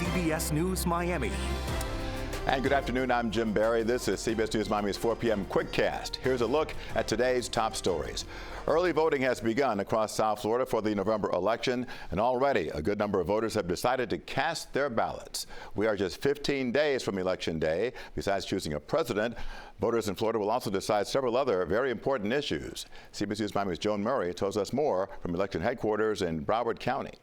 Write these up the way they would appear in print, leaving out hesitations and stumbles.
CBS News Miami. And good afternoon, I'm Jim Barry. This is CBS News Miami's 4 p.m. Quickcast. Here's a look at today's top stories. Early voting has begun across South Florida for the November election, and already a good number of voters have decided to cast their ballots. We are just 15 days from Election Day. Besides choosing a president, voters in Florida will also decide several other very important issues. CBS News Miami's Joan Murray tells us more from election headquarters in Broward County.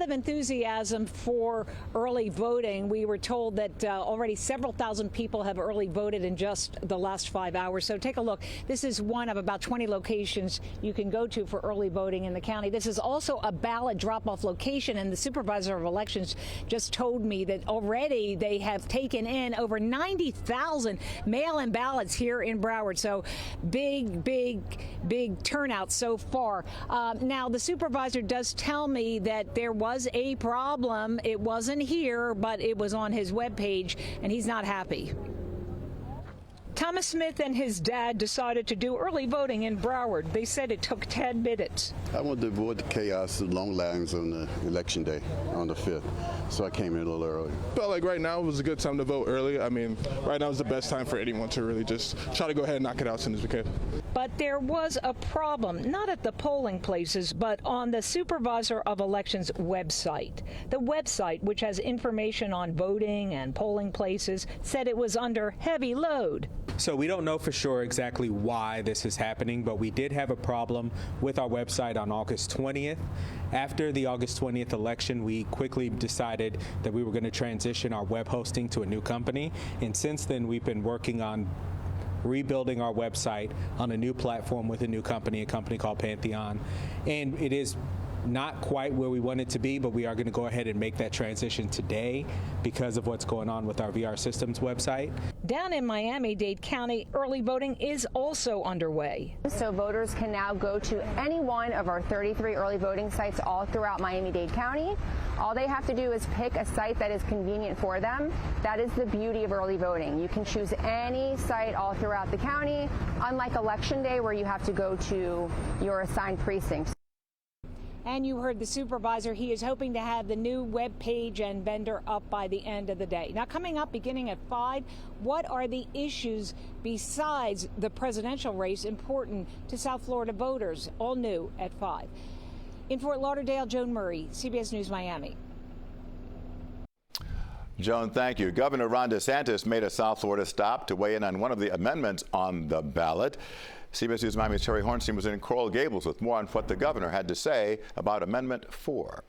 Of enthusiasm for early voting. We were told that already several thousand people have early voted in just the last 5 hours. So take a look. This is one of about 20 locations you can go to for early voting in the county. This is also a ballot drop-off location, and the supervisor of elections just told me that already they have taken in over 90,000 mail-in ballots here in Broward. So big turnout so far. Now, the supervisor does tell me that there was a problem. It wasn't here, but it was on his webpage, and he's not happy. Thomas Smith and his dad decided to do early voting in Broward. They said it took 10 minutes. I wanted to avoid the chaos of long lines on the election day on the 5th, so I came in a little early. Felt like right now was a good time to vote early. I mean, right now is the best time for anyone to really just try to go ahead and knock it out as soon as we could. But there was a problem, not at the polling places, but on the Supervisor of Elections website. The website, which has information on voting and polling places, said it was under heavy load. So we don't know for sure exactly why this is happening, but we did have a problem with our website on August 20th. After the August 20th election, we quickly decided that we were going to transition our web hosting to a new company. And since then, we've been working on rebuilding our website on a new platform with a company called Pantheon. And it is not quite where we want it to be, but we are going to go ahead and make that transition today because of what's going on with our VR Systems website. Down in Miami-Dade County, early voting is also underway. So voters can now go to any one of our 33 early voting sites all throughout Miami-Dade County. All they have to do is pick a site that is convenient for them. That is the beauty of early voting. You can choose any site all throughout the county, unlike Election Day where you have to go to your assigned precinct. And you heard the supervisor. He is hoping to have the new web page and vendor up by the end of the day. Now, coming up beginning at 5, what are the issues besides the presidential race important to South Florida voters? All new at 5. In Fort Lauderdale, Joan Murray, CBS News Miami. Joan, thank you. Governor Ron DeSantis made a South Florida stop to weigh in on one of the amendments on the ballot. CBS News Miami's Terry Hornstein was in Coral Gables with more on what the governor had to say about Amendment 4.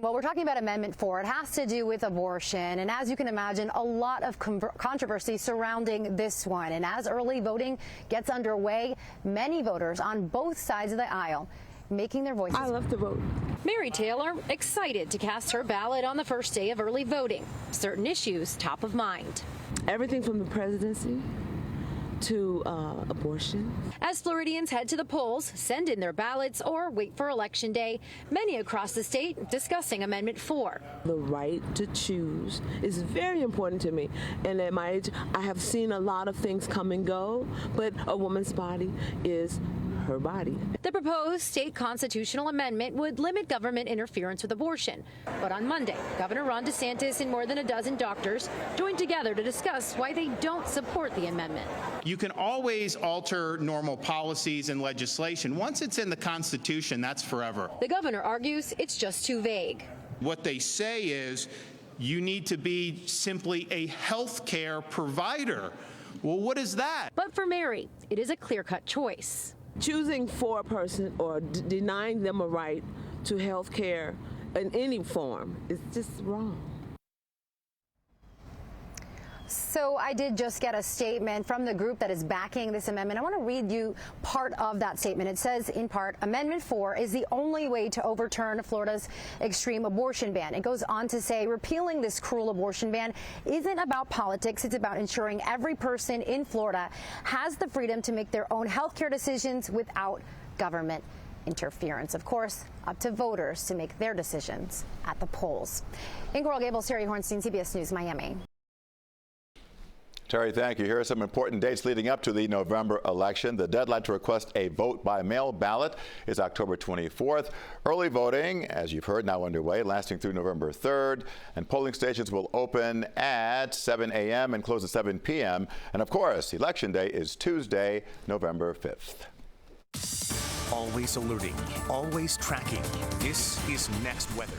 Well, we're talking about Amendment 4. It has to do with abortion. And as you can imagine, a lot of controversy surrounding this one. And as early voting gets underway, many voters on both sides of the aisle making their voices. I love to vote. Mary Taylor excited to cast her ballot on the first day of early voting. Certain issues top of mind. Everything from the presidency to abortion. As Floridians head to the polls, send in their ballots, or wait for Election Day, many across the state discussing Amendment 4. The right to choose is very important to me. And at my age, I have seen a lot of things come and go, but a woman's body is her body. The proposed state constitutional amendment would limit government interference with abortion. But on Monday, Governor Ron DeSantis and more than a dozen doctors joined together to discuss why they don't support the amendment. You can always alter normal policies and legislation. Once it's in the Constitution, that's forever. The governor argues it's just too vague. What they say is you need to be simply a health care provider. Well, what is that? But for Mary, it is a clear-cut choice. Choosing for a person or denying them a right to health care in any form is just wrong. So I did just get a statement from the group that is backing this amendment. I want to read you part of that statement. It says, in part, Amendment 4 is the only way to overturn Florida's extreme abortion ban. It goes on to say repealing this cruel abortion ban isn't about politics. It's about ensuring every person in Florida has the freedom to make their own health care decisions without government interference. Of course, up to voters to make their decisions at the polls. In Coral Gables, Terry Hornstein, CBS News, Miami. Terry, thank you. Here are some important dates leading up to the November election. The deadline to request a vote by mail ballot is October 24th. Early voting, as you've heard, now underway, lasting through November 3rd. And polling stations will open at 7 a.m. and close at 7 p.m. And of course, Election Day is Tuesday, November 5th. Always alerting, always tracking. This is Next Weather.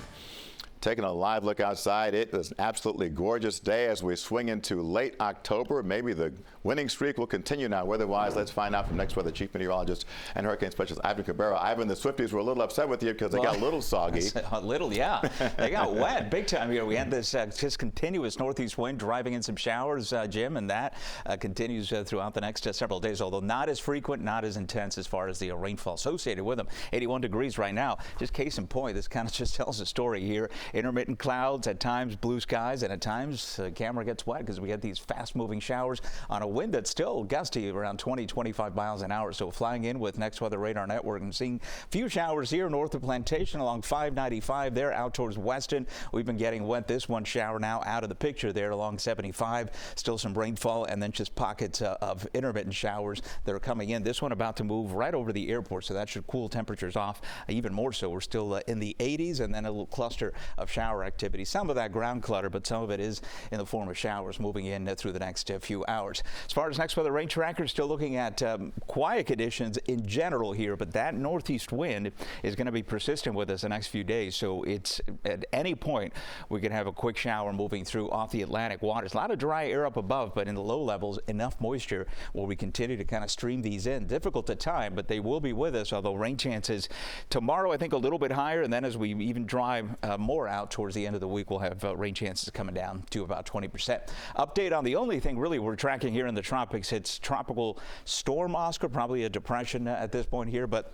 Taking a live look outside, it was an absolutely gorgeous day as we swing into late October. Maybe the winning streak will continue now. Weather-wise, let's find out from Next Weather Chief Meteorologist and Hurricane Specialist Ivan Cabrera. Ivan, the Swifties were a little upset with you because they got a little soggy. A little, yeah. They got wet big time here. We had this just continuous northeast wind driving in some showers, Jim, and that continues throughout the next several days, although not as frequent, not as intense as far as the rainfall associated with them. 81 degrees right now. Just case in point, this kind of just tells a story here. Intermittent clouds, at times blue skies, and at times the camera gets wet because we get these fast-moving showers on a wind that's still gusty around 20-25 miles an hour. So flying in with Next Weather Radar Network and seeing a few showers here north of Plantation along 595 there out towards Weston. We've been getting wet. This one shower now out of the picture there along 75. Still some rainfall and then just pockets of intermittent showers that are coming in. This one about to move right over the airport, so that should cool temperatures off even more so. We're still in the 80s and then a little cluster of shower activity. Some of that ground clutter, but some of it is in the form of showers moving in through the next few hours. As far as Next Weather Rain Tracker, still looking at quiet conditions in general here, but that northeast wind is going to be persistent with us the next few days. So it's at any point we could have a quick shower moving through off the Atlantic waters. A lot of dry air up above, but in the low levels, enough moisture where we continue to kind of stream these in. Difficult to time, but they will be with us, although rain chances tomorrow, I think, a little bit higher. And then as we even drive more out towards the end of the week, we'll have rain chances coming down to about 20%. Update on the only thing really we're tracking here in the tropics. It's Tropical Storm Oscar, probably a depression at this point here, but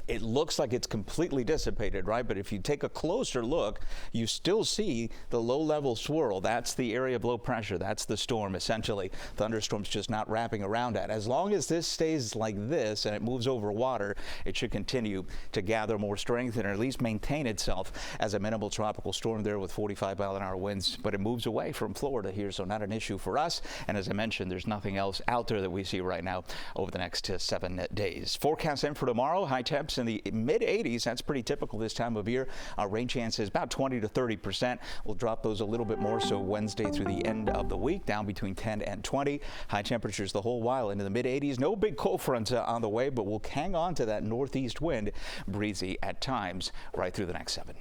it looks like it's completely dissipated, right? But if you take a closer look, you still see the low-level swirl. That's the area of low pressure. That's the storm, essentially. Thunderstorms just not wrapping around that. As long as this stays like this and it moves over water, it should continue to gather more strength and at least maintain itself as a minimal tropical storm there with 45-mile-an-hour winds. But it moves away from Florida here, so not an issue for us. And as I mentioned, there's nothing else out there that we see right now over the next 7 days. Forecast in for tomorrow, high temps in the mid-80s. That's pretty typical this time of year. Our rain chances about 20 to 30%. We'll drop those a little bit more so Wednesday through the end of the week, down between 10 and 20. High temperatures the whole while into the mid-80s. No big cold front on the way, but we'll hang on to that northeast wind, breezy at times right through the next 7.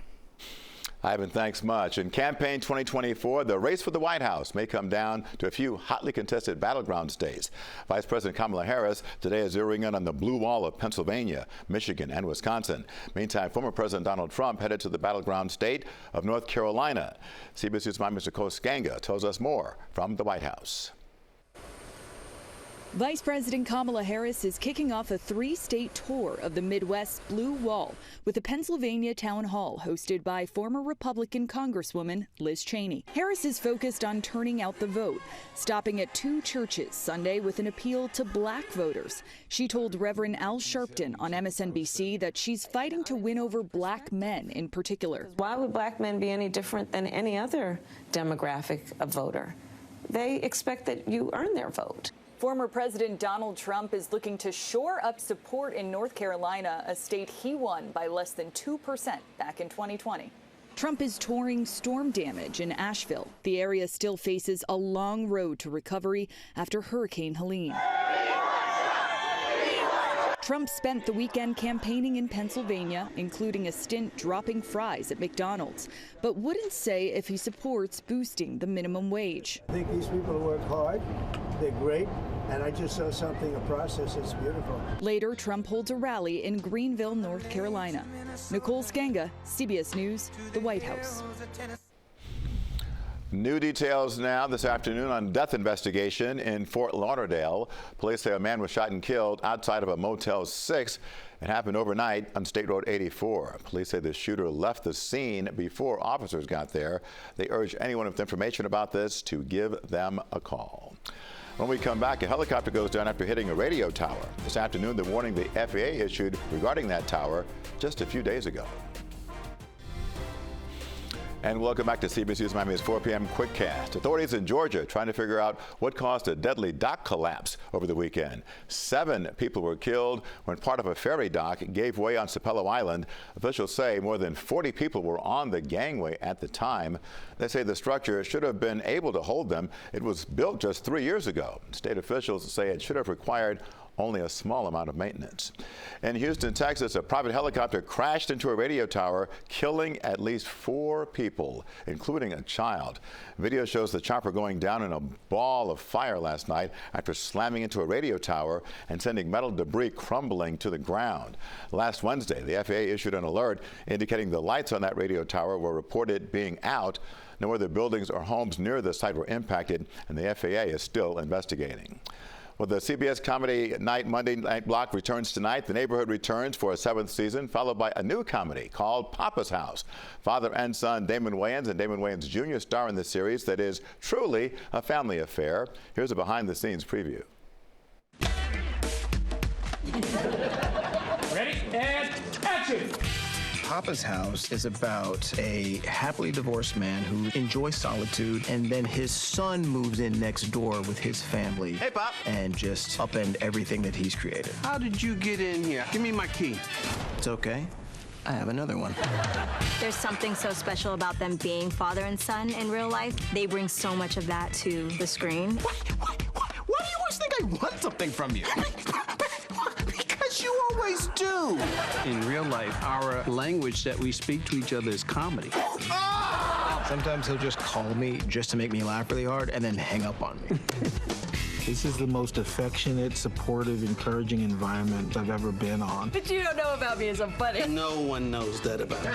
Ivan, thanks much. In campaign 2024, the race for the White House may come down to a few hotly contested battleground states. Vice President Kamala Harris today is zeroing in on the blue wall of Pennsylvania, Michigan, and Wisconsin. Meantime, former President Donald Trump headed to the battleground state of North Carolina. CBS News' Mr. Nicole Skanga tells us more from the White House. Vice President Kamala Harris is kicking off a 3-state tour of the Midwest's Blue Wall with a Pennsylvania town hall hosted by former Republican Congresswoman Liz Cheney. Harris is focused on turning out the vote, stopping at 2 churches Sunday with an appeal to black voters. She told Reverend Al Sharpton on MSNBC that she's fighting to win over black men in particular. Why would black men be any different than any other demographic of voter? They expect that you earn their vote. Former President Donald Trump is looking to shore up support in North Carolina, a state he won by less than 2% back in 2020. Trump is touring storm damage in Asheville. The area still faces a long road to recovery after Hurricane Helene. Trump spent the weekend campaigning in Pennsylvania, including a stint dropping fries at McDonald's, but wouldn't say if he supports boosting the minimum wage. I think these people work hard, they're great, and I just saw something, a process that's beautiful. Later, Trump holds a rally in Greenville, North Carolina. Nicole Skanga, CBS News, the White House. New details now this afternoon on death investigation in Fort Lauderdale. Police say a man was shot and killed outside of a Motel 6. It happened overnight on State Road 84. Police say the shooter left the scene before officers got there. They urge anyone with information about this to give them a call. When we come back, a helicopter goes down after hitting a radio tower. This afternoon, the warning the FAA issued regarding that tower just a few days ago. And welcome back to CBS News Miami's 4 p.m. Quickcast. Authorities in Georgia trying to figure out what caused a deadly dock collapse over the weekend. 7 people were killed when part of a ferry dock gave way on Sapelo Island. Officials say more than 40 people were on the gangway at the time. They say the structure should have been able to hold them. It was built just 3 years ago. State officials say it should have required only a small amount of maintenance. In Houston, Texas, a private helicopter crashed into a radio tower, killing at least 4 people, including a child. Video shows the chopper going down in a ball of fire last night after slamming into a radio tower and sending metal debris crumbling to the ground. Last Wednesday, the FAA issued an alert indicating the lights on that radio tower were reported being out. No other buildings or homes near the site were impacted, and the FAA is still investigating. Well, the CBS Comedy Night Monday Night Block returns tonight. The Neighborhood returns for a 7th season, followed by a new comedy called Papa's House. Father and son Damon Wayans and Damon Wayans Jr. star in the series that is truly a family affair. Here's a behind-the-scenes preview. Ready? And action! Papa's House is about a happily divorced man who enjoys solitude, and then his son moves in next door with his family. Hey, Pop. And just upend everything that he's created. How did you get in here? Give me my key. It's okay. I have another one. There's something so special about them being father and son in real life. They bring so much of that to the screen. Why do you always think I want something from you? Because you always do. In real life, our language that we speak to each other is comedy. Sometimes he'll just call me just to make me laugh really hard and then hang up on me. This is the most affectionate, supportive, encouraging environment I've ever been on. But you don't know about me as a buddy. No one knows that about you.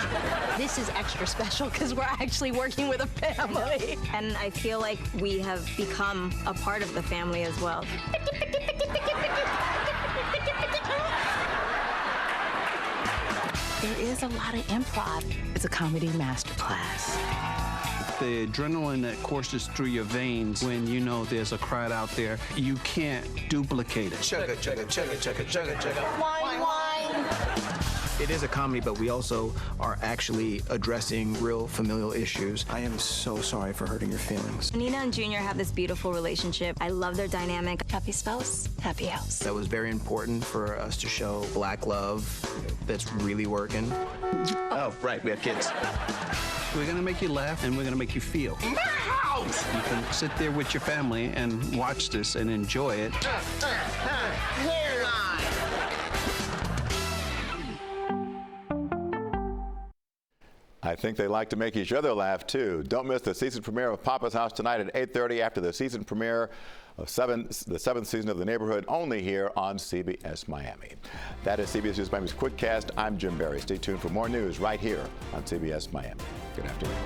This is extra special because we're actually working with a family. And I feel like we have become a part of the family as well. There is a lot of improv. It's a comedy masterclass. The adrenaline that courses through your veins when you know there's a crowd out there, you can't duplicate it. Chugga, chugga, chugga, chugga, chugga, chugga. Wine, wine. It is a comedy, but we also are actually addressing real familial issues. I am so sorry for hurting your feelings. Nina and Junior have this beautiful relationship. I love their dynamic. Happy spouse, happy house. That was very important for us to show Black love that's really working. Oh, right, we have kids. We're gonna make you laugh and we're gonna make you feel. My house! You can sit there with your family and watch this and enjoy it. I think they like to make each other laugh, too. Don't miss the season premiere of Papa's House tonight at 8:30 after the season premiere of the 7th season of The Neighborhood, only here on CBS Miami. That is CBS News Miami's Quickcast. I'm Jim Barry. Stay tuned for more news right here on CBS Miami. Good afternoon.